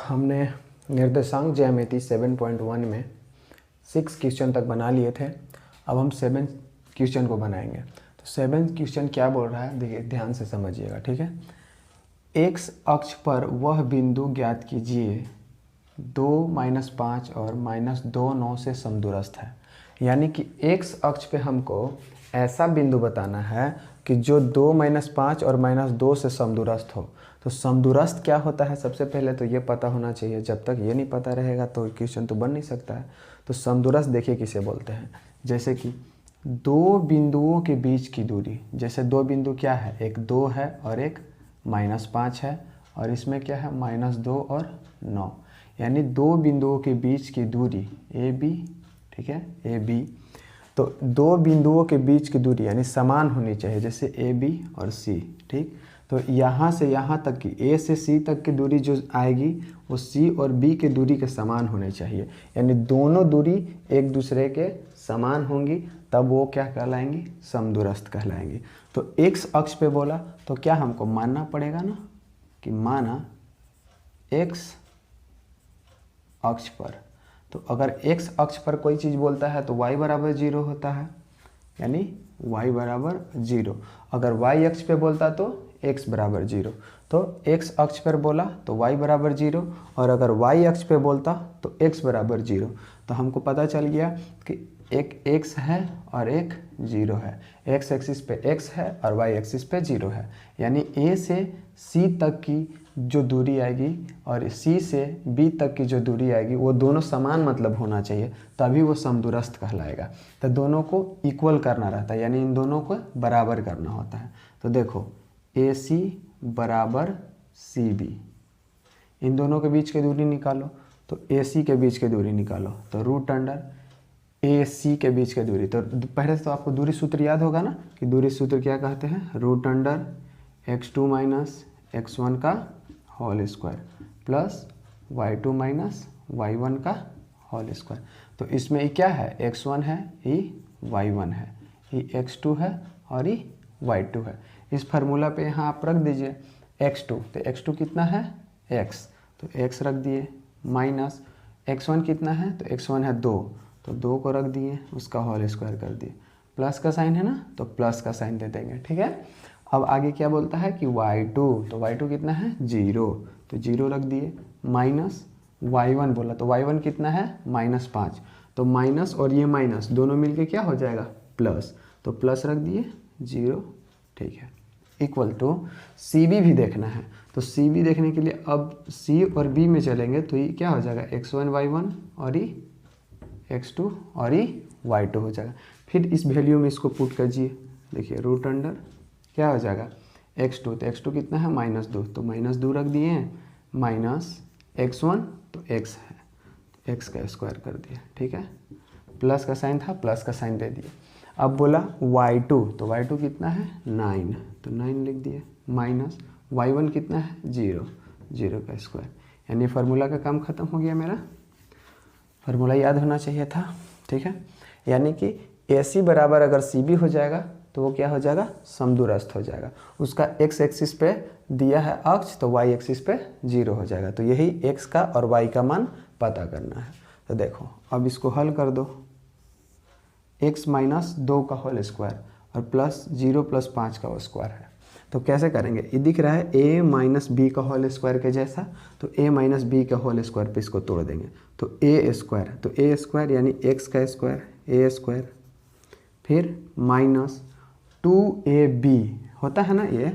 हमने निर्देशांक ज्यामिति 7.1 में 6 क्वेश्चन तक बना लिए थे। अब हम 7 क्वेश्चन को बनाएंगे। तो 7 क्वेश्चन क्या बोल रहा है, देखिए ध्यान से समझिएगा, ठीक है। एक्स अक्ष पर वह बिंदु ज्ञात कीजिए 2, -5 और -2, 9 से समदूरस्थ है। यानी कि एक्स अक्ष पे हमको ऐसा बिंदु बताना है कि जो 2, -5 और -2 से समदूरस्थ हो। तो समदूरस्थ क्या होता है, सबसे पहले तो ये पता होना चाहिए। जब तक ये नहीं पता रहेगा तो क्वेश्चन तो बन नहीं सकता है। तो समदूरस्थ देखिए किसे बोलते हैं, जैसे कि दो बिंदुओं के बीच की दूरी। जैसे दो बिंदु क्या है, एक 2 है और एक -5 है, और इसमें क्या है -2 और 9। यानी दो बिंदुओं के बीच की दूरी ए बी, ठीक है, ए बी। तो दो बिंदुओं के बीच की दूरी यानी समान होनी चाहिए, जैसे ए बी और सी, ठीक। तो यहाँ से यहाँ तक की, ए से सी तक की दूरी जो आएगी वो सी और बी के दूरी के समान होने चाहिए। यानी दोनों दूरी एक दूसरे के समान होंगी, तब वो क्या कहलाएंगी, समदूरस्थ कहलाएंगी। तो एक्स अक्ष पे बोला तो क्या हमको मानना पड़ेगा ना, कि माना एक्स अक्ष पर, तो अगर x अक्ष पर कोई चीज़ बोलता है तो y बराबर 0 होता है, यानी y बराबर 0। अगर y अक्ष पे बोलता तो x बराबर 0। तो x अक्ष पर बोला तो y बराबर 0, और अगर y अक्ष पे बोलता तो x बराबर 0। तो हमको पता चल गया कि एक x है और एक 0 है। x एक्सिस पे x है और y एक्सिस पे 0 है। यानी a से c तक की जो दूरी आएगी और C से B तक की जो दूरी आएगी वो दोनों समान मतलब होना चाहिए, तभी वो समदूरस्थ कहलाएगा। तो दोनों को इक्वल करना रहता है, यानी इन दोनों को बराबर करना होता है। तो देखो AC बराबर CB, इन दोनों के बीच की दूरी निकालो। तो AC के बीच की दूरी निकालो तो √अंडर AC के बीच की दूरी। तो पहले तो आपको दूरी सूत्र याद होगा ना, कि दूरी सूत्र क्या कहते हैं, √अंडर x2 - x1 का whole square plus y2 - y1 का होल स्क्वायर। तो इसमें ये क्या है, x1 है, ये y1 है, ये x2 है और ये y2 है। इस फार्मूला पे यहाँ आप रख दीजिए x2, तो x2 कितना है, x, तो x रख दिए, माइनस x1 कितना है, तो x1 है 2, तो 2 को रख दिए, उसका होल स्क्वायर कर दिए, प्लस का साइन है ना, तो प्लस का साइन दे देंगे, ठीक है। अब आगे क्या बोलता है कि y2, तो y2 कितना है 0, तो 0 रख दिए, माइनस y1 बोला तो y1 कितना है -5, तो माइनस और ये माइनस दोनों मिलके क्या हो जाएगा, प्लस, तो प्लस रख दिए 0, ठीक है। इक्वल टू CB भी देखना है, तो CB देखने के लिए अब C और B में चलेंगे तो ये क्या हो जाएगा, x1 y1 और ये x2 और ये y2 हो जाएगा। फिर इस वैल्यू में इसको पुट कीजिए, देखिए √अंडर क्या हो जाएगा x2, तो x2 कितना है -2, तो -2 रख दिए हैं, माइनस x1 तो x है, तो x का स्क्वायर कर दिया, ठीक है। प्लस का साइन था, प्लस का साइन दे दिए। अब बोला y2, तो y2 कितना है 9, तो 9 लिख दिए, माइनस y1 कितना है 0, 0 का स्क्वायर। यानी फार्मूला का काम खत्म हो गया मेरा। फार्मूला याद होना चाहिए था, ठीक है। यानी कि AC बराबर अगर CB हो जाएगा तो वो क्या हो जाएगा, समदूरस्थ हो जाएगा। उसका x एक्सिस पे दिया है अक्ष, तो y एक्सिस पे 0 हो जाएगा। तो यही x का और y का मान पता करना है। तो देखो अब इसको हल कर दो, x - 2 का होल स्क्वायर और प्लस 0 + 5 का स्क्वायर है। तो कैसे करेंगे, ये दिख रहा है a - b का होल स्क्वायर के जैसा, तो a - b का होल स्क्वायर पे इसको तोड़ देंगे, तो a स्क्वायर, तो a स्क्वायर यानी x का स्क्वायर, a स्क्वायर, फिर माइनस 2ab होता है ना, ये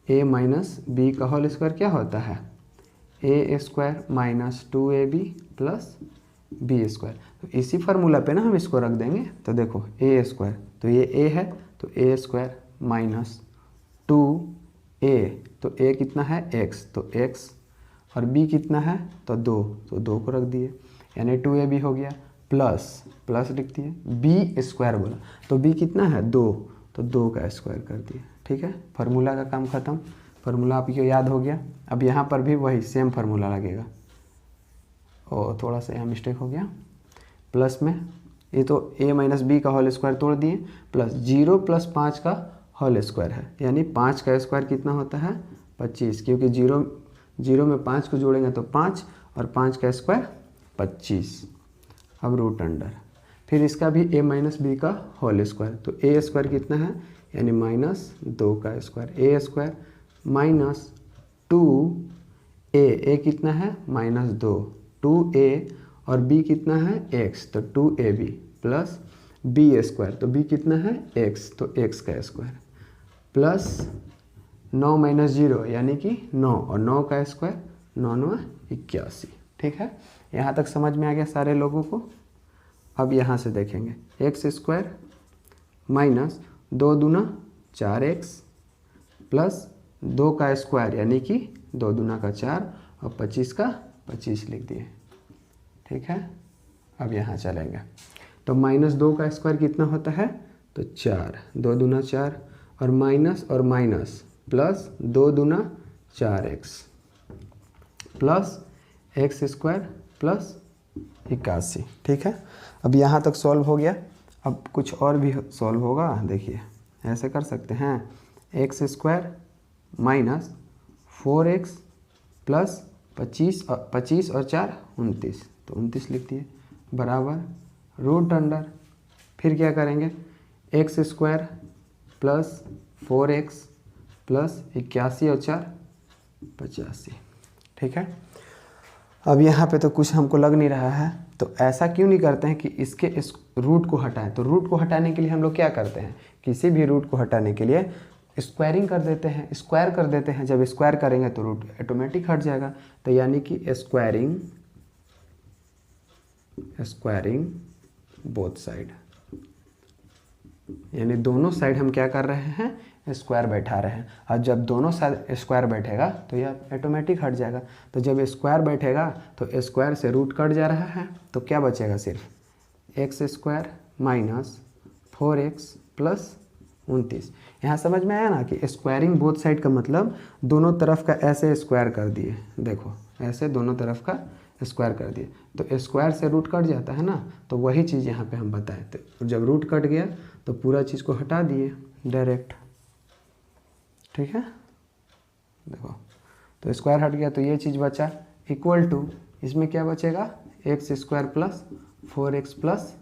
a - b का होल स्क्वायर क्या होता है, a square minus 2ab plus b square. तो इसी फार्मूला पे ना हम इसको रख देंगे। तो देखो a स्क्वायर, तो ये a है, तो a स्क्वायर माइनस 2a, तो a कितना है x, तो x, और b कितना है तो 2, तो 2 को रख दिए, यानी 2ab हो गया, प्लस प्लस लिख दिए, b स्क्वायर बोला तो b कितना है 2, तो 2 का स्क्वायर कर दिए, ठीक है। फार्मूला का काम खत्म, फार्मूला आपको याद हो गया। अब यहाँ पर भी वही सेम फार्मूला लगेगा, और थोड़ा सा यहाँ मिस्टेक हो गया, प्लस में ये तो a - b का होल स्क्वायर तोड़ दिए, प्लस 0 + 5 का होल स्क्वायर है, यानी 5 का स्क्वायर कितना होता है 25, क्योंकि 0 में 5 को जोड़ेंगे तो 5 और 5 का स्क्वायर 25। अब रूट अंडर, फिर इसका भी a माइनस बी का होल स्क्वायर, तो ए स्क्वायर कितना है यानी -2 का स्क्वायर, ए स्क्वायर माइनस 2a, कितना है -2, 2a और b कितना है x, तो 2ab प्लस b स्क्वायर, तो b कितना है x, तो x का स्क्वायर प्लस 9 माइनस 0 यानी कि 9 और 9 का स्क्वायर 9 9 81। ठीक है, यहाँ तक समझ में आ गया सारे लोगों को। अब यहाँ से देखेंगे एक्स स्क्वायर माइनस 2 दूना 4x प्लस 2 का स्क्वायर यानी कि 2 दूना का 4 और 25 का 25 लिख दिए। ठीक है, अब यहाँ चलेंगे तो -2 का स्क्वायर कितना होता है, तो 4, 2 दूना 4 और माइनस प्लस 2 दूना 4x plus x square plus 81। ठीक है, अब यहाँ तक सॉल्व हो गया। अब कुछ और भी सॉल्व होगा, देखिए ऐसे कर सकते हैं, x square minus 4x plus 25 और 4 29, तो 29 लिख दिए बराबर रूट अंडर, फिर क्या करेंगे x square plus 4x plus 81 और 4 85। ठीक है, अब यहाँ पे तो कुछ हमको लग नहीं रहा है, तो ऐसा क्यों नहीं करते हैं कि इसके इस रूट को हटाएं। तो रूट को हटाने के लिए हम लोग क्या करते हैं, किसी भी रूट को हटाने के लिए स्क्वायरिंग कर देते हैं, स्क्वायर कर देते हैं। जब स्क्वायर करेंगे तो रूट ऑटोमेटिक हट जाएगा, तो यानी कि स्क्वायरिंग बोथ साइड, यानी दोनों साइड हम क्या कर रहे हैं, स्क्वायर बैठा रहे हैं। और जब दोनों साइड स्क्वायर बैठेगा तो यह ऑटोमेटिक हट जाएगा। तो जब स्क्वायर बैठेगा तो स्क्वायर से रूट कट जा रहा है, तो क्या बचेगा, सिर्फ x square minus 4x plus 29। यहाँ समझ में आया ना कि स्क्वायरिंग बोथ साइड का मतलब दोनों तरफ का ऐसे स्क्वायर कर दिए, देखो ऐसे दोनों तरफ का स्क्वायर कर दिए, तो स्क्वायर से रूट कट जाता है ना, तो वही चीज़ यहाँ पे हम बताए थे। तो जब रूट कट गया तो पूरा चीज़ को हटा दिए डायरेक्ट। ठीक है, देखो तो स्क्वायर हट गया तो ये चीज़ बचा, इक्वल टू इसमें क्या बचेगा, x square plus 4x plus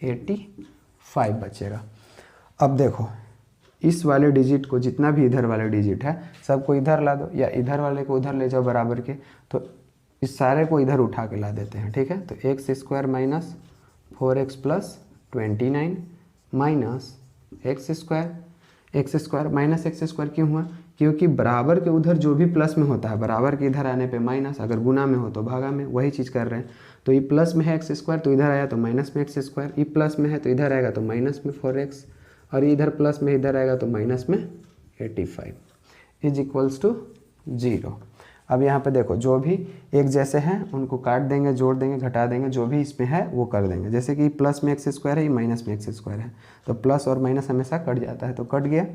85 बचेगा। अब देखो इस वाले डिजिट को, जितना भी इधर वाले डिजिट है सबको इधर ला दो, या इधर वाले को उधर ले जाओ बराबर के, तो इस सारे को इधर उठा के ला देते हैं। ठीक है, तो x square minus 4x plus 29 minus x square minus x square क्यों हुआ, क्योंकि बराबर के उधर जो भी प्लस में होता है, बराबर के इधर आने पे माइनस, अगर गुना में हो तो भागा में, वही चीज़ कर रहे हैं। तो ये प्लस में है एक्स स्क्वायर, तो इधर आया तो माइनस में एक्स स्क्वायर, ये प्लस में है तो इधर आएगा तो माइनस में 4x, और इधर प्लस में इधर आएगा तो माइनस में 85 इज इक्वल्स टू 0। अब यहाँ पे देखो जो भी एक जैसे हैं उनको काट देंगे, जोड़ देंगे, घटा देंगे, जो भी इसमें है वो कर देंगे। जैसे कि प्लस में एक्स स्क्वायर है, ये माइनस में एक्स स्क्वायर है, तो प्लस और माइनस हमेशा कट जाता है, तो कट गया।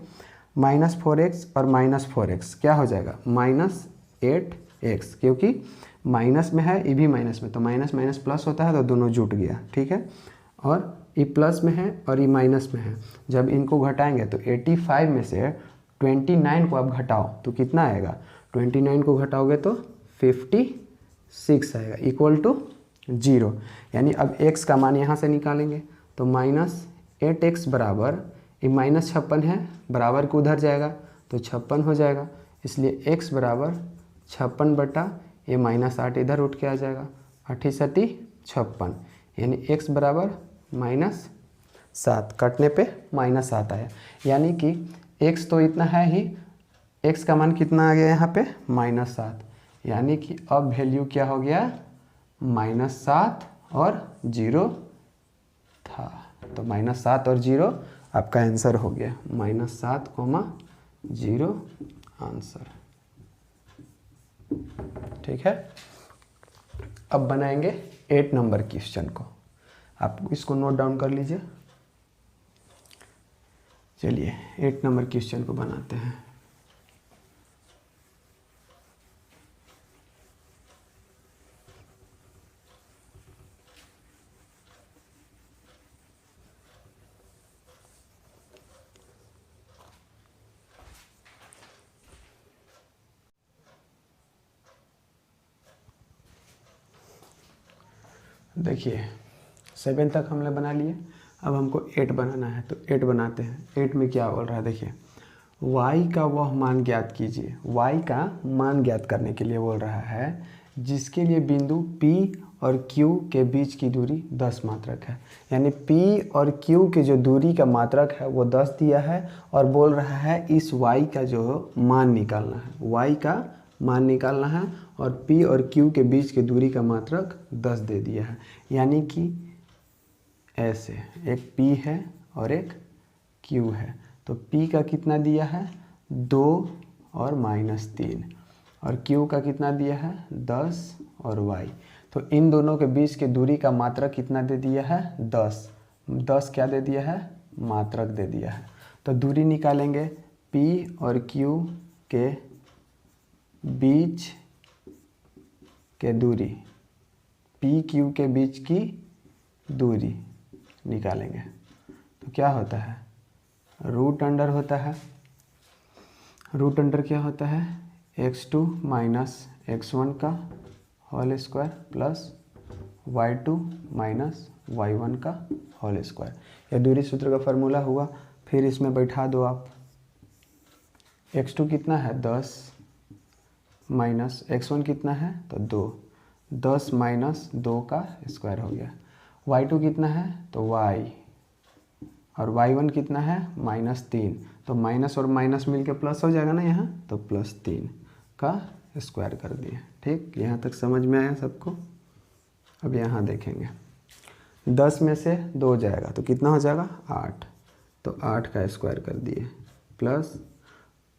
-4x और -4x क्या हो जाएगा, -8x, क्योंकि माइनस में है, ये भी माइनस में, तो माइनस माइनस प्लस होता है तो दोनों जुट गया। ठीक है, और ये प्लस में है और ये माइनस में है, जब इनको घटाएंगे तो 85 में से 29 को आप घटाओ तो कितना आएगा, 29 को घटाओगे तो 56 आएगा, इक्वल टू 0। यानी अब x का मान यहाँ से निकालेंगे तो -8x बराबर, ये -56 है, बराबर को उधर जाएगा तो 56 हो जाएगा, इसलिए x बराबर 56 बटा ये -8 इधर उठ के आ जाएगा, 8 सती 56, यानी x बराबर -7, कटने पे -7 आया। यानी कि x तो इतना है ही, x का मान कितना आ गया यहाँ पे, -7, यानी कि अब वैल्यू क्या हो गया, -7 और 0 था, तो -7 और 0 आपका आंसर हो गया, -7, 0 आंसर। ठीक है, अब बनाएंगे 8 नंबर क्वेश्चन को, आप इसको नोट डाउन कर लीजिए। चलिए 8 नंबर क्वेश्चन को बनाते हैं। देखिए 7 तक हमने बना लिए, अब हमको 8 बनाना है, तो 8 बनाते हैं। 8 में क्या बोल रहा है देखिए, y का वह मान ज्ञात कीजिए। y का मान ज्ञात करने के लिए बोल रहा है जिसके लिए बिंदु P और Q के बीच की दूरी 10 मात्रक है। यानी P और Q की जो दूरी का मात्रक है वो 10 दिया है और बोल रहा है इस y का जो मान निकालना है, y का मान निकालना है और P और Q के बीच की दूरी का मात्रक 10 दे दिया है। यानी कि ऐसे एक P है और एक Q है, तो P का कितना दिया है 2 और -3 और Q का कितना दिया है 10 और y। तो इन दोनों के बीच की दूरी का मात्रक कितना दे दिया है 10 क्या दे दिया है, मात्रक दे दिया है। तो दूरी निकालेंगे P और Q के बीच के दूरी, P Q के बीच की दूरी निकालेंगे तो क्या होता है, रूट अंडर होता है। रूट अंडर क्या होता है, x2 माइनस x1 का whole square plus y2 minus y1 का होल स्क्वायर। यह दूरी सूत्र का फार्मूला हुआ। फिर इसमें बैठा दो आप, x2 कितना है 10 माइनस x1 कितना है तो 2, 10 माइनस 2 का स्क्वायर हो गया। y2 कितना है तो y और y1 कितना है -3, तो माइनस और माइनस मिलके प्लस हो जाएगा ना यहाँ, तो +3 का स्क्वायर कर दिए। ठीक, यहाँ तक समझ में आया सबको। अब यहाँ देखेंगे 10 में से 2 जाएगा तो कितना हो जाएगा 8, तो 8 का स्क्वायर कर दिए प्लस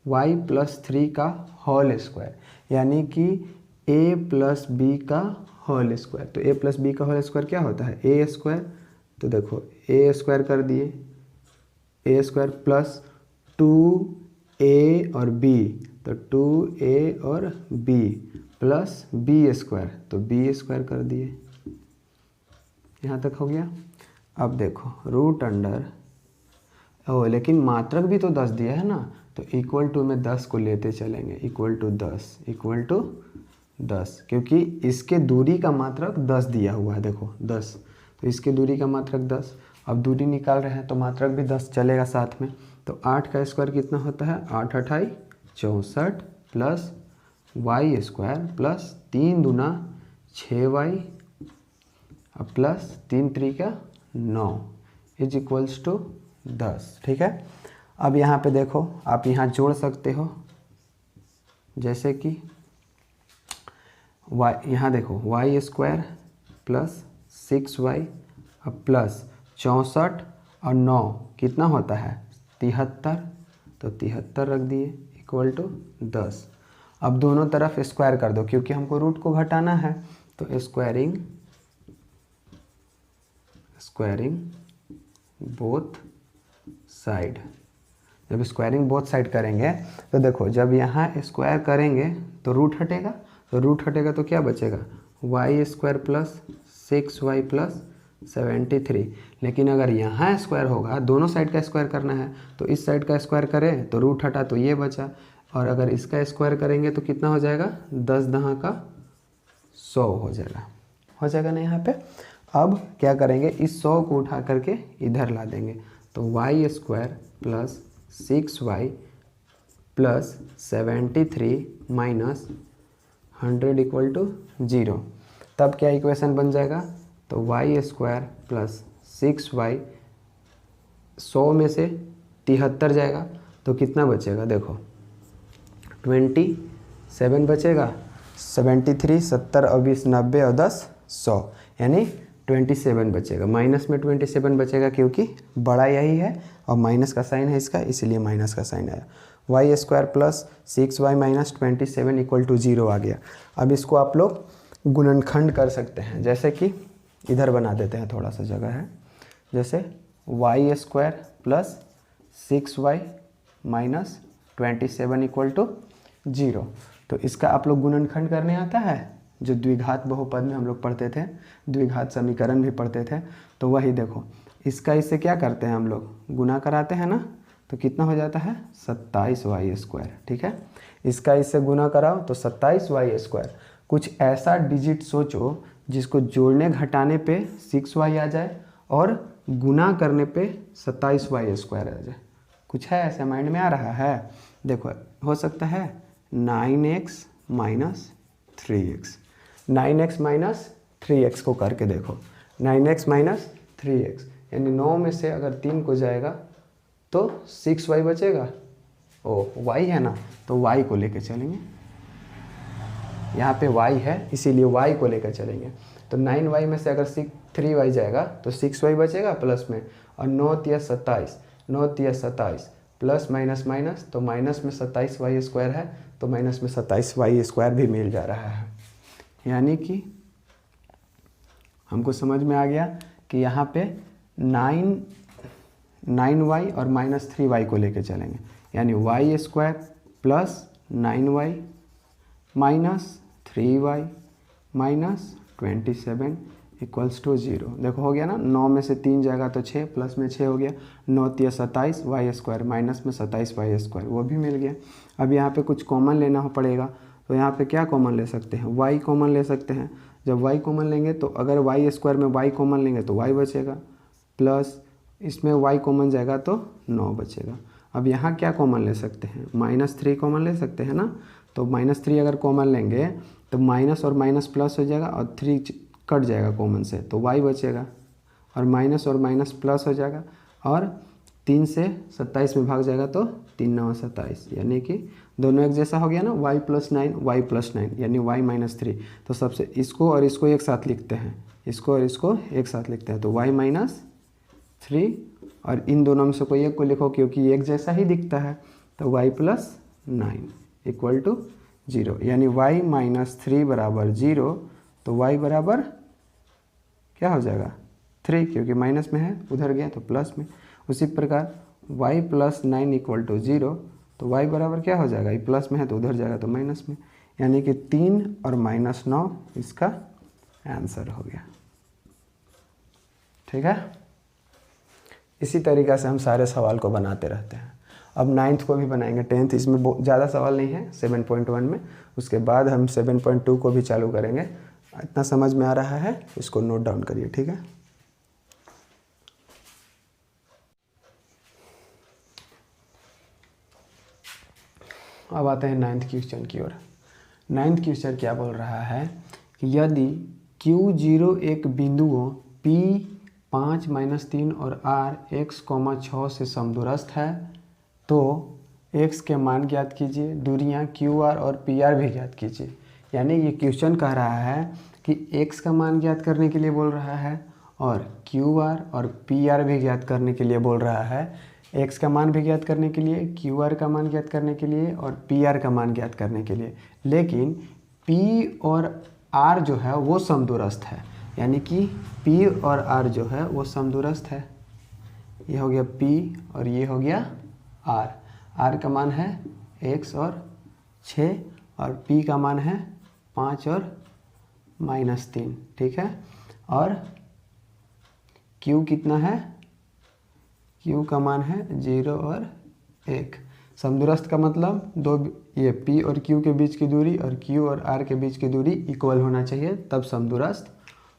y + 3 का होल स्क्वायर, यानी कि a + b का होल स्क्वायर। तो a + b का होल स्क्वायर क्या होता है a स्क्वायर, तो देखो a स्क्वायर कर दिए, a स्क्वायर प्लस 2a और b, तो 2a और b प्लस b स्क्वायर, तो b स्क्वायर कर दिए। यहाँ तक हो गया। अब देखो रूट अंडर, ओ लेकिन मात्रक भी तो 10 दिया है ना, तो इक्वल टू में 10 को लेते चलेंगे, इक्वल टू 10 क्योंकि इसके दूरी का मात्रक 10 दिया हुआ है। देखो 10, तो इसके दूरी का मात्रक 10। अब दूरी निकाल रहे हैं तो मात्रक भी 10 चलेगा साथ में। तो 8 का स्क्वायर कितना होता है 8 × 8 = 64 प्लस y स्क्वायर प्लस 3 दूना 6y प्लस 3 × 3 = 9 = 10। ठीक है। अब यहाँ पे देखो आप यहाँ जोड़ सकते हो, जैसे कि y, यहाँ देखो y square plus 6y plus 64 और 9 कितना होता है 73, तो 73 रख दिए इक्वल टू 10। अब दोनों तरफ स्क्वायर कर दो क्योंकि हमको रूट को घटाना है, तो स्क्वायरिंग बोथ साइड। जब स्क्वायरिंग बोथ साइड करेंगे तो देखो जब यहाँ स्क्वायर करेंगे तो रूट हटेगा, तो रूट हटेगा तो क्या बचेगा y square plus 6y plus 73। लेकिन अगर यहाँ स्क्वायर होगा, दोनों साइड का स्क्वायर करना है, तो इस साइड का स्क्वायर करें तो रूट हटा तो ये बचा, और अगर इसका स्क्वायर करेंगे तो कितना हो जाएगा 10 10 का 100 हो जाएगा ना यहाँ पे। अब क्या करेंगे, इस 100 को उठा करके इधर ला देंगे, तो y square plus 6y plus 73 minus 100 = 0। तब क्या इक्वेशन बन जाएगा, तो y स्क्वायर प्लस 6y 100 में से 73 जाएगा तो कितना बचेगा, देखो 27 बचेगा, 73 70 और 20 90 और 10 100, यानी 27 बचेगा। माइनस में 27 बचेगा क्योंकि बड़ा यही है और माइनस का साइन है इसका, इसलिए माइनस का साइन आया। y square plus 6y minus 27 = 0 आ गया। अब इसको आप लोग गुणनखंड कर सकते हैं, जैसे कि इधर बना देते हैं, थोड़ा सा जगह है, जैसे y square plus 6y minus 27 = 0। तो इसका आप लोग गुणनखंड करने आता है, जो द्विघात बहुपद में हम लोग पढ़ते थे, द्विघात समीकरण भी पढ़ते थे, तो वही देखो इसका इससे क्या करते हैं हम लोग गुना कराते हैं ना, तो कितना हो जाता है 27y स्क्वायर। ठीक है, इसका इससे गुना कराओ तो 27y स्क्वायर। कुछ ऐसा डिजिट सोचो जिसको जोड़ने घटाने पे 6y आ जाए और गुना करने पे 27y² आ जाए। कुछ है ऐसे माइंड में आ रहा है? देखो हो सकता है 9x minus 3x, 9x minus 3x को करके देखो, 9x माइनस 3x यानी 9 में से अगर 3 को जाएगा तो 6y बचेगा। ओ y है ना, तो y को लेकर चलेंगे, यहाँ पे y है इसीलिए y को लेकर चलेंगे। तो 9y में से अगर 3y जाएगा तो 6y बचेगा प्लस में, और 9 तिया 27, 9 तिया 27 प्लस माइनस माइनस, तो माइनस में 27y² है तो माइनस में 27y² भी मिल जा रहा है। यानी कि हमको समझ में आ गया कि यहाँ पे 9y और माइनस 3y को लेके चलेंगे, यानी y² plus 9y minus 3y minus 27 equals to 0। देखो हो गया ना, 9 में से 3 जाएगा तो 6 प्लस में 6 हो गया, 9 तिया 27y² माइनस में 27y² वो भी मिल गया। अब यहाँ पे कुछ कॉमन लेना हो पड़ेगा, तो यहाँ पे क्या कॉमन ले सकते हैं? y कॉमन ले सकते हैं। जब y कॉमन लेंगे तो अगर y² में y कॉमन लेंगे तो y बचेगा, प्लस इसमें y कॉमन जाएगा तो 9 बचेगा। अब यहाँ क्या कॉमन ले सकते हैं? -3 कॉमन ले सकते हैं ना, तो -3 अगर कॉमन लेंगे तो माइनस और माइनस प्लस हो जाएगा और 3 कट जाएगा कॉमन से तो y बचेगा, और माइनस और माइनस प्लस हो जाएगा, और 3 से 27 में भाग जाएगा तो 3 9 27, यानी कि दोनों एक जैसा हो गया ना, y + 9 यानी y - 3। तो सबसे इसको और इसको एक साथ लिखते हैं, इसको और इसको एक साथ लिखते हैं, तो y - 3, और इन दोनों में से कोई एक को लिखो क्योंकि एक जैसा ही दिखता है, तो y + 9 इक्वल टू 0, यानी y - 3 बराबर 0, तो y बराबर क्या हो जाएगा? 3, क्योंकि माइनस में है उधर गया तो प्लस में। उसी प्रकार y + 9 इक्वल टू 0, तो y बराबर क्या हो जाएगा? ये प्लस में है तो उधर जाएगा तो माइनस में, यानी कि 3 और -9 इसका आंसर हो गया। ठीक है, इसी तरीक़ा से हम सारे सवाल को बनाते रहते हैं। अब 9th को भी बनाएंगे, 10th इसमें बहुत ज़्यादा सवाल नहीं है 7.1 में, उसके बाद हम 7.2 को भी चालू करेंगे। इतना समझ में आ रहा है, इसको नोट डाउन करिए। ठीक है, अब आते हैं 9th क्वेश्चन की ओर। 9th क्वेश्चन क्या बोल रहा है कि यदि Q0 एक बिंदुओं P 5 - 3 और R x, 6 से समदूरस्थ है तो x के मान ज्ञात कीजिए, दूरियां QR और PR भी ज्ञात कीजिए। यानी ये क्वेश्चन कह रहा है कि x का मान ज्ञात करने के लिए बोल रहा है और QR और PR भी ज्ञात करने के लिए बोल रहा है। x का मान भी ज्ञात करने के लिए, QR का मान ज्ञात करने के लिए और PR का मान ज्ञात करने के लिए, लेकिन P और R जो है वो समदूरस्थ है, यानी कि P और R जो है वो समदूरस्थ है। ये हो गया P और ये हो गया R। R का मान है x और 6 और P का मान है 5 और -3। ठीक है, और Q कितना है? Q का मान है 0 और 1। समदूरस्थ का मतलब दो, ये P और Q के बीच की दूरी और Q और R के बीच की दूरी इक्वल होना चाहिए, तब समदूरस्थ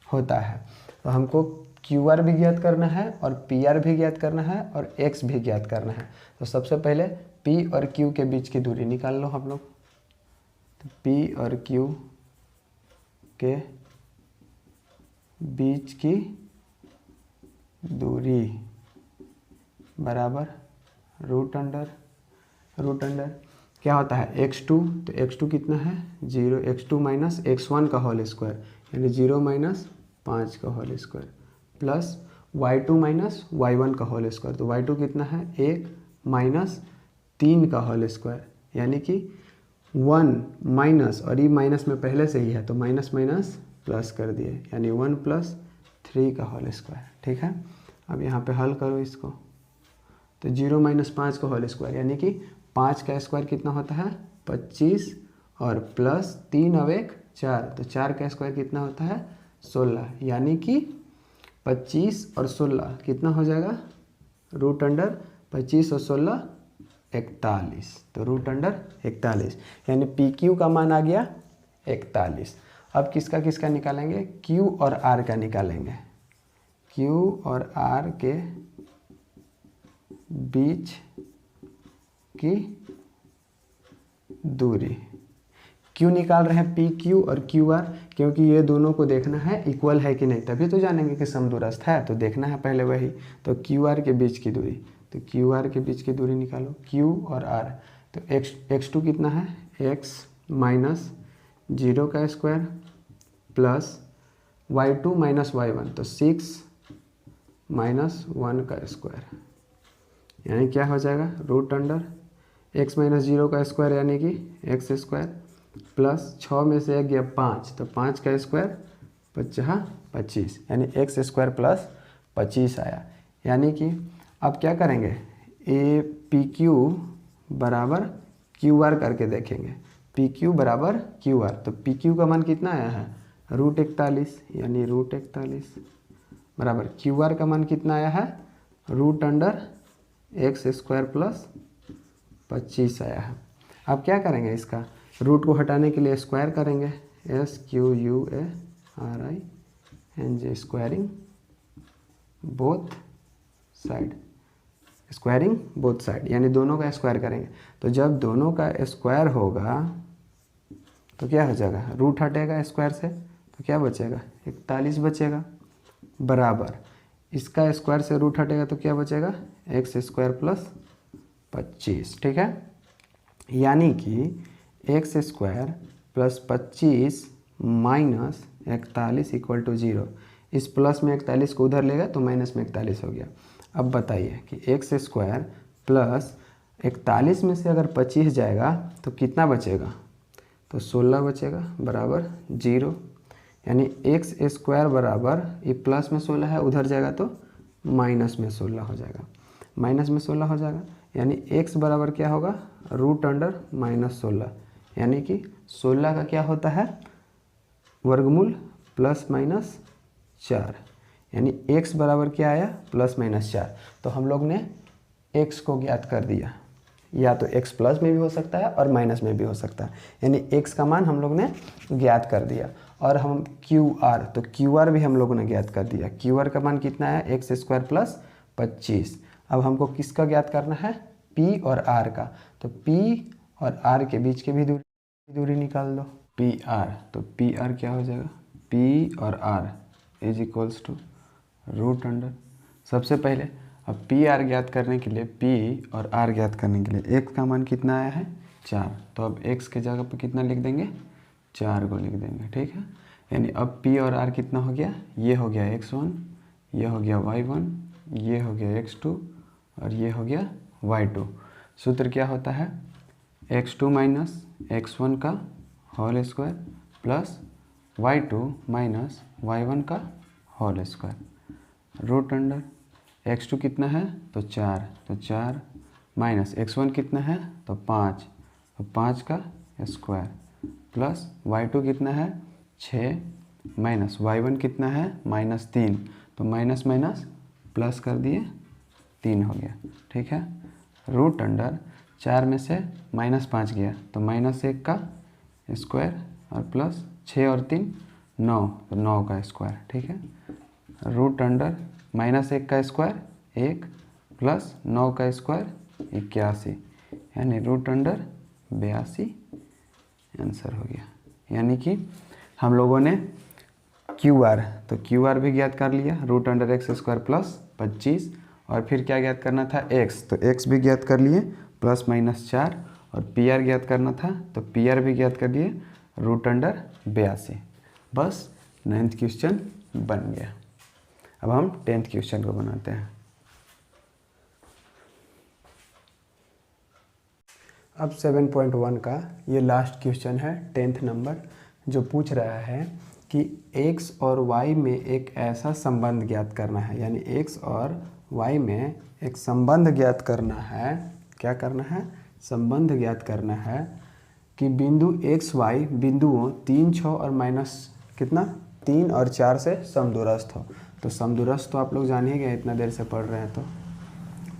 होता है। तो हमको QR भी ज्ञात करना है और PR भी ज्ञात करना है और X भी ज्ञात करना है। तो सबसे पहले P और Q के बीच की दूरी निकाल लो हम लोग। तो P और Q के बीच की दूरी बराबर रूट अंडर क्या होता है? x2, तो x2 कितना है? 0, x2 माइनस x1 का होल स्क्वायर, यानी 0 माइनस 5 का whole square, plus y2 minus y1 का होल स्क्वायर, तो y2 कितना है? 1 माइनस 3 का होल स्क्वायर, यानी कि 1 माइनस, और ये माइनस में पहले से ही है तो माइनस माइनस प्लस कर दिए, यानी 1 + 3 का होल स्क्वायर। ठीक है, अब यहाँ पे हल करो इसको, तो 0 - 5 का होल स्क्वायर, यानी कि 5 का स्क्वायर कितना होता है? 25, और प्लस 3 और 1 4, तो 4 का स्क्वायर कितना होता है? 16, यानी कि 25 और 16 कितना हो जाएगा? रूट अंडर 25 और 16 41, तो रूट अंडर 41, यानी PQ का मान आ गया 41। अब किसका किसका निकालेंगे, Q और R का निकालेंगे। Q और R के बीच की दूरी क्यों निकाल रहे हैं, PQ और QR, क्योंकि ये दोनों को देखना है इक्वल है कि नहीं, तभी तो जानेंगे कि समदूरस्थ है, तो देखना है पहले वही। तो QR के बीच की दूरी, तो QR के बीच की दूरी निकालो, Q और R। तो x2 कितना है, x माइनस 0 का square plus y2 minus y1, तो 6 माइनस 1 का स्क्वायर, यानी क्या हो जाएगा, रूट अंडर x माइनस 0 का स्क्वायर यानी कि x स्क्वायर प्लस 6 में से 1 गया 5, तो 5 का स्क्वायर 25, यानी x स्क्वायर प्लस 25 आया। यानी कि अब क्या करेंगे, ए पी क्यू बराबर क्यू आर करके देखेंगे। पी क्यू बराबर क्यू आर, तो पी क्यू का मान कितना आया है, √41, यानी √41 बराबर क्यू आर का मान कितना आया है, root under x square plus 25 आया है। अब क्या करेंगे, इसका रूट को हटाने के लिए स्क्वायर करेंगे, SQUARING squaring both side, squaring both side यानी दोनों का स्क्वायर करेंगे। तो जब दोनों का स्क्वायर होगा तो क्या हो जाएगा, रूट हटेगा स्क्वायर से तो क्या बचेगा, 41 बचेगा, बराबर इसका स्क्वायर से रूट हटेगा तो क्या बचेगा, एक्स स्क्वायर प्लस 25। ठीक है, यानी कि x square plus 25 minus 41 equal to 0। इस प्लस में 41 को उधर लेगा तो माइनस में 41 हो गया। अब बताइए कि एक्स स्क्वायर प्लस 41 में से अगर 25 जाएगा तो कितना बचेगा, तो 16 बचेगा बराबर 0, यानी एक्स स्क्वायर बराबर ये प्लस में 16 है, उधर जाएगा तो माइनस में 16 हो जाएगा, माइनस में 16 हो जाएगा, यानी x बराबर क्या होगा, रूट अंडर -16, यानी कि 16 का क्या होता है, वर्गमूल प्लस माइनस 4, यानी x बराबर क्या आया, प्लस माइनस 4। तो हम लोग ने x को ज्ञात कर दिया, या तो x प्लस में भी हो सकता है और माइनस में भी हो सकता है, यानी x का मान हम लोग ने ज्ञात कर दिया। और हम QR, तो QR भी हम लोगों ने ज्ञात कर दिया। QR का मान कितना है, एक्स स्क्वायर प्लस 25। अब हमको किसका ज्ञात करना है, P और R का, तो P और R के बीच की भी दूरी निकाल दो, PR, तो PR क्या हो जाएगा, P और R is equals to root under, सबसे पहले अब PR ज्ञात करने के लिए, P और R ज्ञात करने के लिए x का मान कितना आया है, 4, तो अब x के जगह पर कितना लिख देंगे, 4 को लिख देंगे। ठीक है, यानी अब P और R कितना हो गया, ये हो गया x1, ये हो गया y1, ये हो गया x2 और ये हो गया y2। सूत्र क्या होता है, x2 माइनस x1 का whole square plus y2 minus y1 का whole square, root under x2 कितना है, तो 4, तो 4 माइनस x1 कितना है, तो 5, तो 5 का स्क्वायर प्लस y2 कितना है, 6 माइनस y1 कितना है, -3, तो माइनस माइनस प्लस कर दिए, 3 हो गया। ठीक है, रूट अंडर 4 में से -5 गया तो -1 का स्क्वायर और प्लस 6 और 3 9, तो 9 का स्क्वायर। ठीक है, रूट अंडर -1 का स्क्वायर 1 प्लस 9 का स्क्वायर 81, यानी रूट अंडर 82 आंसर हो गया। यानी कि हम लोगों ने QR, तो QR भी ज्ञात कर लिया, root under x square plus 25, और फिर क्या ज्ञात करना था, x, तो x भी ज्ञात कर लिए प्लस -4, और PR ज्ञात करना था तो PR भी ज्ञात कर लिए, रूट अंडर 82। बस 9th क्वेश्चन बन गया। अब हम 10th क्वेश्चन को बनाते हैं। अब 7.1 का ये लास्ट क्वेश्चन है, 10th नंबर, जो पूछ रहा है कि x और y में एक ऐसा संबंध ज्ञात करना है, यानी x और y में एक संबंध ज्ञात करना है। क्या करना है, संबंध ज्ञात करना है कि बिंदु x y बिंदुओं 3, 6 और माइनस कितना 3 और 4 से समदूरस्थ हो। तो समदूरस्थ तो आप लोग जान ही गए, इतना देर से पढ़ रहे हैं, तो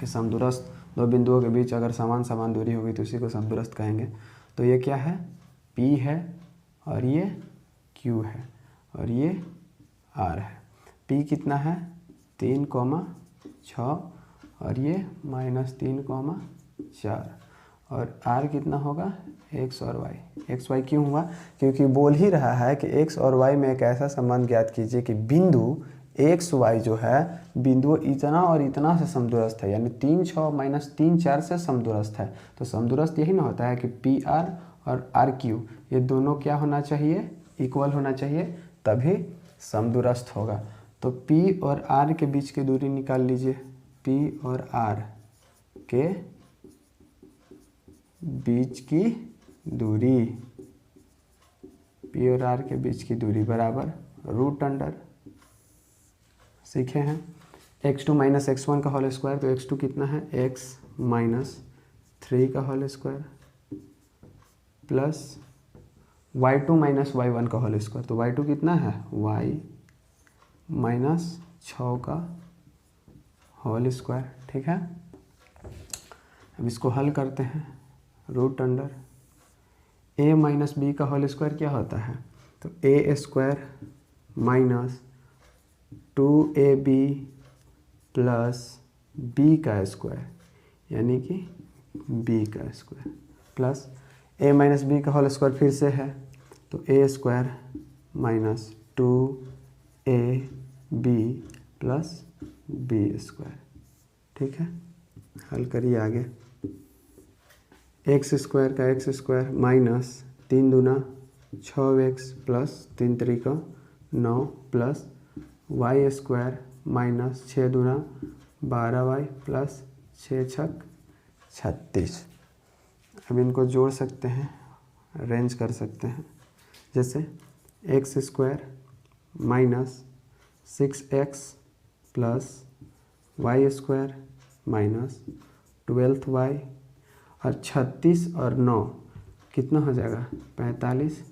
कि समदूरस्थ दो बिंदुओं के बीच अगर समान दूरी होगी तो उसी को समदूरस्थ कहेंगे। तो ये क्या है, P है और ये Q है और ये R है। P कितना है 3,6 और ये -3,4 और R कितना होगा x और y। x y क्यों हुआ? क्योंकि बोल ही रहा है कि x और y में एक ऐसा संबंध ज्ञात कीजिए कि बिंदु x y जो है बिंदु इतना और इतना से समदूरस्थ है, यानी 3 6 - 3 4 से समदूरस्थ है। तो समदूरस्थ यही ना होता है कि PR और RQ ये दोनों क्या होना चाहिए, इक्वल होना चाहिए, तभी समदूरस्थ होगा। तो P और R के बीच की दूरी निकाल लीजिए। P और R के बीच की दूरी, P और R के बीच की दूरी बराबर √अंडर, सीखे हैं x2 - x1 का होल स्क्वायर। तो x2 कितना है x - 3 का whole square plus y2 - y1 का होल स्क्वायर। तो y2 कितना है y - 6 का होल स्क्वायर। ठीक है, अब इसको हल करते हैं। √अंडर a - b का होल स्क्वायर क्या होता है? तो a² - 2ab प्लस b का स्क्वायर, यानी कि b का स्क्वायर प्लस a - b का होल स्क्वायर फिर से है, तो a² - 2ab प्लस b²। ठीक है, हल करिए आगे। x² का x² माइनस 3 दूना 6x plus 3 Trika 9 plus y² minus 6 दूना 12y प्लस 6 छक 36। अब इनको जोड़ सकते हैं, अरेंज कर सकते हैं। जैसे x² minus 6x plus y² minus 12y और 36 और 9 कितना हो जाएगा 45।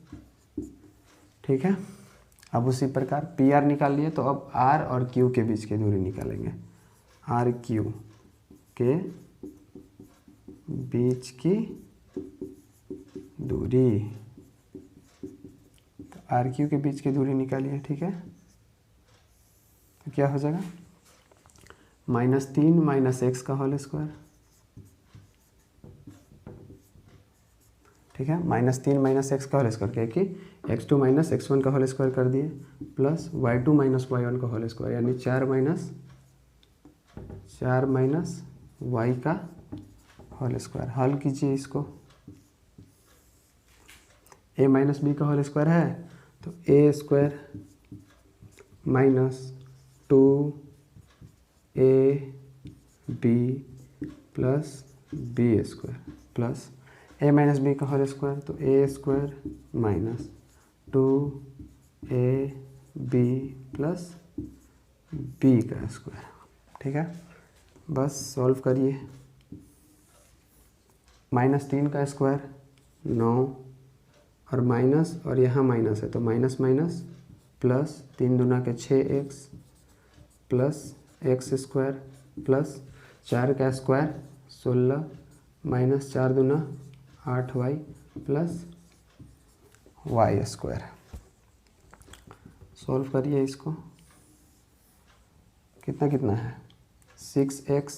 ठीक है, अब उसी प्रकार PR निकाल लिए, तो अब R और Q के बीच की दूरी निकालेंगे। RQ के बीच की दूरी, तो RQ के बीच की दूरी निकालिए। ठीक है, तो क्या हो जाएगा -3 - x का होल स्क्वायर। ठीक है, -3 - x का होल स्क्वायर क्या कि x2 - x1 का होल स्क्वायर कर दिए प्लस y2 - y1 का होल स्क्वायर, यानी 4 y का होल स्क्वायर। हल कीजिए इसको। a - b का होल स्क्वायर है, तो a² minus 2ab plus b² plus a - b का होल स्क्वायर, तो a² minus 2ab plus b²। ठीक है, बस सॉल्व करिए। -3 का स्क्वायर 9 और माइनस, और यहाँ माइनस है तो माइनस माइनस प्लस 3 दूना के 6x प्लस x² प्लस 4 का स्क्वायर 16 माइनस 4 दूना 8y प्लस y²। सॉल्व करिए इसको। कितना कितना है 6x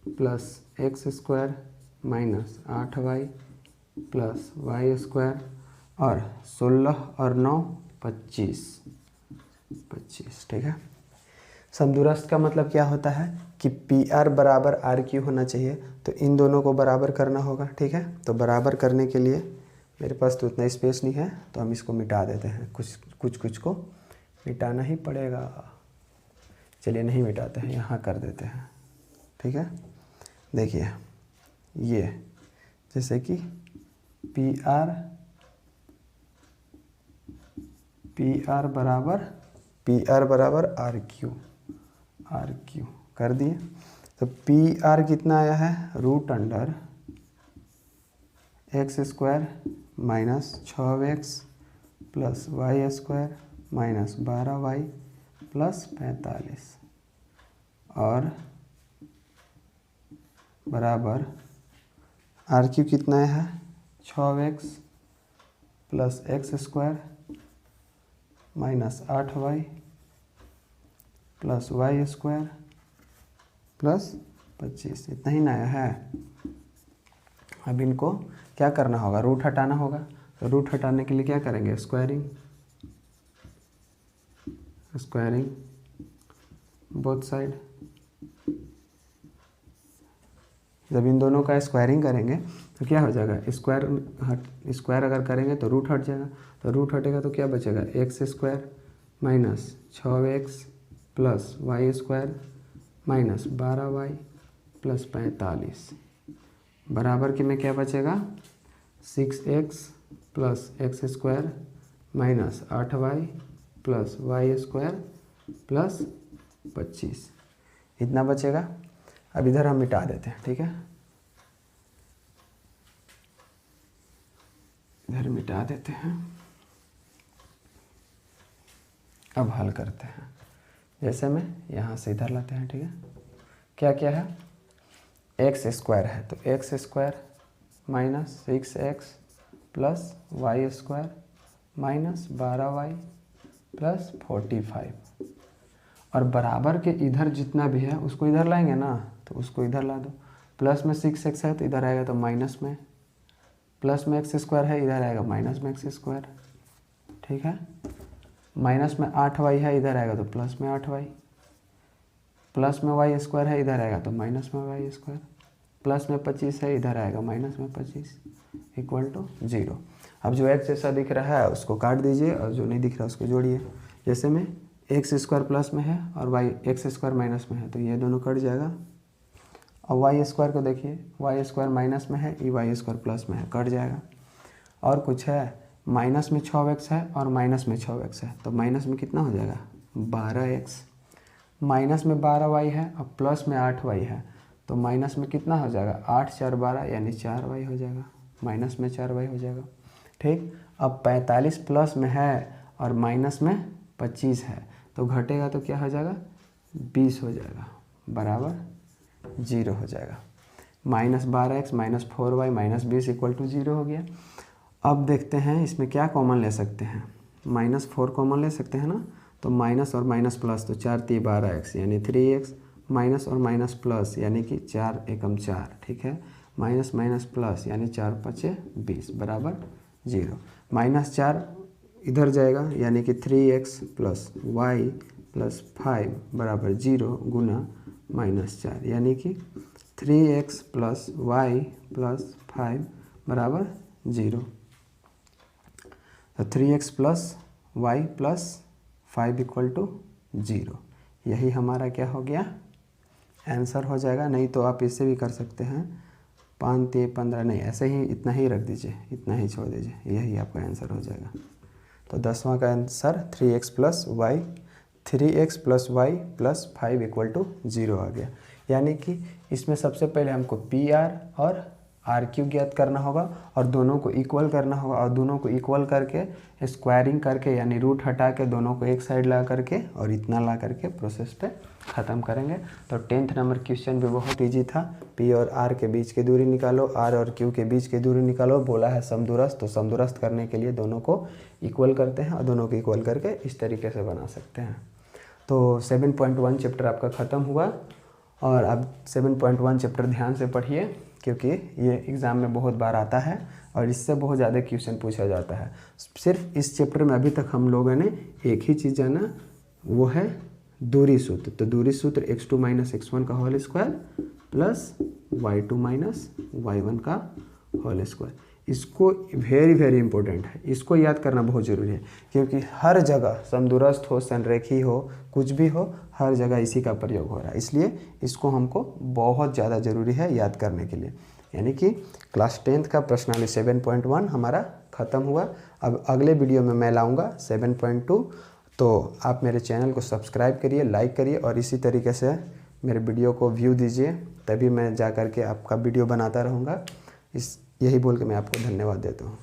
plus x² minus 8y plus y² और 16 और 9 25। ठीक है, समदूरस्थ का मतलब क्या होता है कि PR बराबर RQ होना चाहिए, तो इन दोनों को बराबर करना होगा। ठीक है, तो बराबर करने के लिए मेरे पास तो उतना स्पेस नहीं है, तो हम इसको मिटा देते हैं। कुछ को मिटाना ही पड़ेगा। चलिए नहीं मिटाते हैं, यहाँ कर देते हैं। ठीक है, देखिए ये जैसे कि PR बराबर RQ कर दिए। तो PR कितना आया है √root under x² minus 6x plus y² minus 12y plus 45 और बराबर RQ कितना है 6x plus x² minus 8y plus y square plus 25, इतना ही ना आया है। अब इनको क्या करना होगा, रूट हटाना होगा। तो रूट हटाने के लिए क्या करेंगे, स्क्वायरिंग बोथ साइड। जब इन दोनों का स्क्वायरिंग करेंगे तो क्या हो जाएगा, स्क्वायर अगर करेंगे तो रूट हट जाएगा। तो रूट हटेगा तो क्या बचेगा, x square minus 6x plus y square minus 12y plus 45 बराबर कि में क्या बचेगा, 6x plus x square minus 8y plus y square plus 25, इतना बचेगा। अब इधर हम मिटा देते हैं, ठीक है, इधर मिटा देते हैं। अब हल करते हैं, जैसे में यहाँ से इधर लाते हैं, ठीक है। क्या क्या है, एक्स स्क्वायर है तो x square minus 6x plus y square minus 12y plus 45, और बराबर के इधर जितना भी है उसको इधर लाएंगे ना, तो उसको इधर ला दो। प्लस में 6x है तो इधर आएगा तो माइनस में, प्लस में एक्स स्क्वायर है इधर आएगा माइनस में एक्स स्क्वायर, ठीक है। माइनस में 8y है इधर आएगा तो प्लस में 8y, प्लस में वाई स्क्वायर है इधर आएगा तो माइनस में वाई स्क्वायर, प्लस में 25 है इधर आएगा माइनस में 25 इक्वल टू 0। अब जो एक्स जैसा दिख रहा है उसको काट दीजिए और जो नहीं दिख रहा है उसको जोड़िए। जैसे में एक्स स्क्वायर प्लस में है और वाई एक्स स्क्वायर माइनस में है तो ये दोनों कट जाएगा। और वाई स्क्वायर को देखिए, वाई स्क्वायर माइनस में है, ये वाई स्क्वायर प्लस में है, कट जाएगा। और कुछ है, माइनस में 6x है और माइनस में 6x है तो माइनस में कितना हो जाएगा 12x, माइनस में 12y है और प्लस में 8y है तो माइनस में कितना हो जाएगा 8 4 12 यानी 4y हो जाएगा, माइनस में 4y हो जाएगा, ठीक। अब 45 प्लस में है और माइनस में 25 है तो घटेगा तो क्या हो जाएगा 20 हो जाएगा, बराबर 0 हो जाएगा। Minus 12x minus 4y minus 20 equal to 0 हो गया। अब देखते हैं इसमें क्या कॉमन ले सकते हैं, माइनस 4 कॉमन ले सकते हैं ना, तो माइनस और माइनस प्लस तो 4 3 12x यानी 3x, माइनस और माइनस प्लस यानी कि 4 एकम 4, ठीक है, माइनस माइनस प्लस यानी 4 5 20 बराबर 0। माइनस 4 इधर जाएगा यानी कि 3x प्लस वाई प्लस 5 बराबर 0 गुना माइनस 4 यानी कि 3x प्लस वाई प्लस 5 बराबर 0। तो 3x plus y plus 5 equal to 0, यही हमारा क्या हो गया आंसर हो जाएगा। नहीं तो आप इससे भी कर सकते हैं 5 3 15, नहीं ऐसे ही इतना ही रख दीजिए, इतना ही छोड़ दीजिए, यही आपका आंसर हो जाएगा। तो 10वां का answer 3x plus y plus 5 equal to 0 आ गया। यानी कि इसमें सबसे पहले हमको PR और RQ ज्ञात करना होगा और दोनों को इक्वल करना होगा, और दोनों को इक्वल करके स्क्वायरिंग करके यानी रूट हटा के दोनों को एक साइड ला करके और इतना ला करके प्रोसेस पे ख़त्म करेंगे। तो 10th नंबर क्वेश्चन भी बहुत इजी था। P और R के बीच की दूरी निकालो, R और Q के बीच की दूरी निकालो, बोला है समदूरस्थ, तो समदूरस्थ करने के लिए दोनों को इक्वल करते हैं और दोनों को इक्वल करके इस तरीके से बना सकते हैं। तो 7.1 चैप्टर आपका ख़त्म हुआ, और अब 7.1 चैप्टर ध्यान से पढ़िए क्योंकि ये एग्ज़ाम में बहुत बार आता है और इससे बहुत ज़्यादा क्वेश्चन पूछा जाता है। सिर्फ इस चैप्टर में अभी तक हम लोगों ने एक ही चीज़ जाना, वो है दूरी सूत्र। तो दूरी सूत्र x2 माइनस x1 का whole square plus y2 minus y1 का होल स्क्वायर। इसको वेरी इंपॉर्टेंट है, इसको याद करना बहुत ज़रूरी है क्योंकि हर जगह समदूरस्थ हो, संरेखी हो, कुछ भी हो, हर जगह इसी का प्रयोग हो रहा है। इसलिए इसको हमको बहुत ज़्यादा ज़रूरी है याद करने के लिए। यानी कि क्लास 10th का प्रश्नावली 7.1 हमारा ख़त्म हुआ। अब अगले वीडियो में मैं लाऊंगा 7.2। तो आप मेरे चैनल को सब्सक्राइब करिए, लाइक करिए और इसी तरीके से मेरे वीडियो को व्यू दीजिए, तभी मैं जा कर के आपका वीडियो बनाता रहूँगा। यही बोल के मैं आपको धन्यवाद देता हूँ।